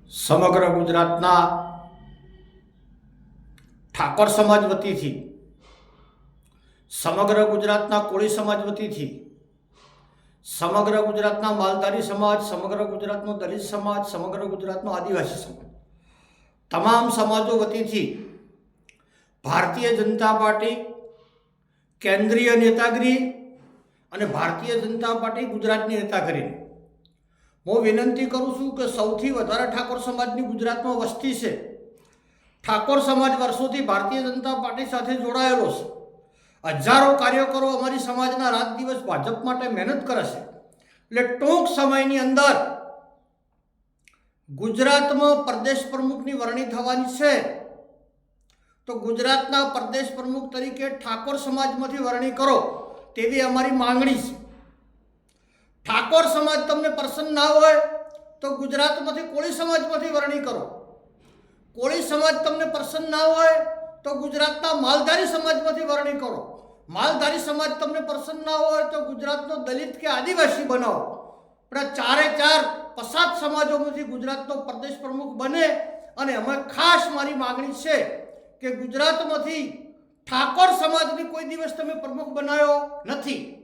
સમગ્ર ગુજરાતના ઠાકોર સમાજ વતીથી, સમગ્ર ગુજરાતના કોળી સમાજ વતીથી, સમગ્ર ગુજરાતના માલધારી સમાજ, સમગ્ર ગુજરાતનો દલિત સમાજ, સમગ્ર ગુજરાતનો આદિવાસી સમાજ, તમામ સમાજો વતીથી ભારતીય જનતા પાર્ટી કેન્દ્રીય નેતાગીરી અને ભારતીય જનતા પાર્ટી ગુજરાતની નેતાગીરી હું વિનંતી કરું છું કે સૌથી વધારે ઠાકોર સમાજની ગુજરાતમાં વસ્તી છે. ઠાકોર સમાજ વર્ષોથી ભારતીય જનતા પાર્ટી સાથે જોડાયેલો છે. હજારો કાર્યકરો અમારી સમાજના રાત દિવસ ભાજપ માટે મહેનત કરે છે. એટલે ટૂંક સમયની અંદર ગુજરાતમાં પ્રદેશ પ્રમુખની વરણી થવાની છે. તો ગુજરાતના પ્રદેશ પ્રમુખ તરીકે ઠાકોર સમાજમાંથી વરણી કરો તેવી અમારી માંગણી છે. ઠાકોર સમાજ તમને પસંદ ના હોય તો ગુજરાતમાંથી કોળી સમાજમાંથી વરણી કરો. કોળી સમાજ તમને પસંદ ના હોય તો ગુજરાતના માલધારી સમાજમાંથી વરણી કરો. માલધારી સમાજ તમને પસંદ ના હોય તો ગુજરાતનો દલિત કે આદિવાસી બનાવો. પણ ચારે ચાર પછાત સમાજોમાંથી ગુજરાતનો પ્રદેશ પ્રમુખ બને. અને અમે ખાસ મારી માગણી છે કે ગુજરાતમાંથી ઠાકોર સમાજની કોઈ દિવસ તમે પ્રમુખ બનાવ્યો નથી.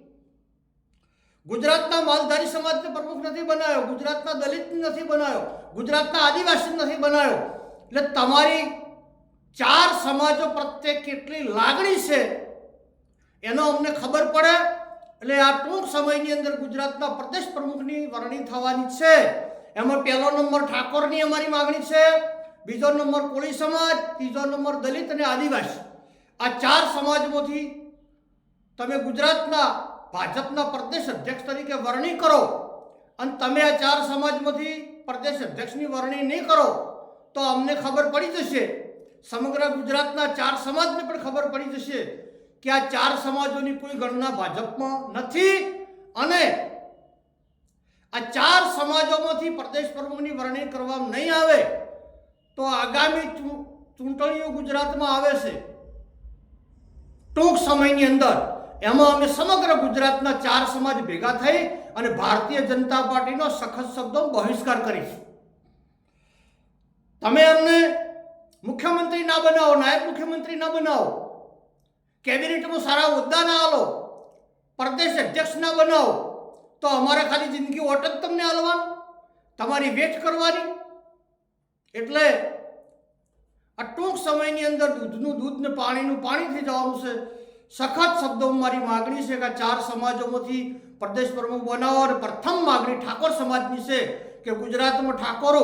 ગુજરાતના માલધારી સમાજને પ્રમુખ નથી બનાવ્યો, ગુજરાતના દલિતને નથી બનાવ્યો, ગુજરાતના આદિવાસી નથી બનાવ્યો. એટલે તમારી ચાર સમાજો પ્રત્યે કેટલી લાગણી છે એનો અમને ખબર પડે. એટલે આ ટૂંક સમયની અંદર ગુજરાતના પ્રદેશ પ્રમુખની વરણી થવાની છે. એમાં પહેલો નંબર ઠાકોરની અમારી માગણી છે, બીજો નંબર કોળી સમાજ, ત્રીજો નંબર દલિત અને આદિવાસી. આ ચાર સમાજમાંથી તમે ગુજરાતના ભાજપના પ્રદેશ અધ્યક્ષ તરીકે વરણી કરો. અને તમે આ ચાર સમાજમાંથી પ્રદેશ અધ્યક્ષની વરણી નહીં કરો તો અમને ખબર પડી જશે, સમગ્ર ગુજરાતના ચાર સમાજને પણ ખબર પડી જશે કે આ ચાર સમાજોની કોઈ ગણના ભાજપમાં નથી. અને આ ચાર સમાજોમાંથી પ્રદેશ પ્રમુખની વરણી કરવામાં નહીં આવે તો આગામી ચૂંટણીઓ ગુજરાતમાં આવે છે ટૂંક સમયની અંદર. એમાં અમે સમગ્ર ગુજરાતના ચાર સમાજ ભેગા થઈ અને ભારતીય જનતા પાર્ટીનો સખત શબ્દો બહિષ્કાર કરીશું. તમે અમને મુખ્યમંત્રી ના બનાવો, નાયબ મુખ્યમંત્રી ના બનાવો, કેબિનેટમાં સારા હોદ્દા ના આલો, પ્રદેશ અધ્યક્ષ ના બનાવો તો અમારે ખાલી જિંદગી ઓટ જ તમને આલવાનું, તમારી વેચ કરવાની. એટલે આ ટૂંક સમયની અંદર દૂધનું દૂધ ને પાણીનું પાણી થઈ જવાનું છે. સખત શબ્દોમાં મારી માગણી છે કે ચાર સમાજોમાંથી પ્રદેશ પ્રમુખ બનાવો. અને પ્રથમ માગણી ઠાકોર સમાજની છે કે ગુજરાતમાં ઠાકોરો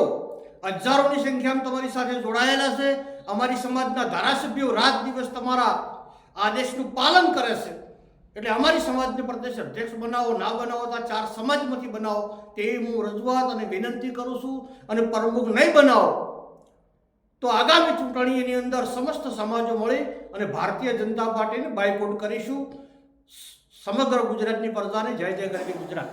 હજારોની સંખ્યામાં તમારી સાથે જોડાયેલા છે. અમારી સમાજના ધારાસભ્યો રાત દિવસ તમારા આદેશનું પાલન કરે છે. એટલે અમારી સમાજને પ્રદેશ અધ્યક્ષ બનાવો, ના બનાવો તો ચાર સમાજમાંથી બનાવો તેવી હું રજૂઆત અને વિનંતી કરું છું. અને પ્રમુખ નહીં બનાવો તો આગામી ચૂંટણીની અંદર સમસ્ત સમાજો મળી અને ભારતીય જનતા પાર્ટીને બાયકોટ કરીશું. સમગ્ર ગુજરાતની પ્રજાને જય જય ગરવી ગુજરાત.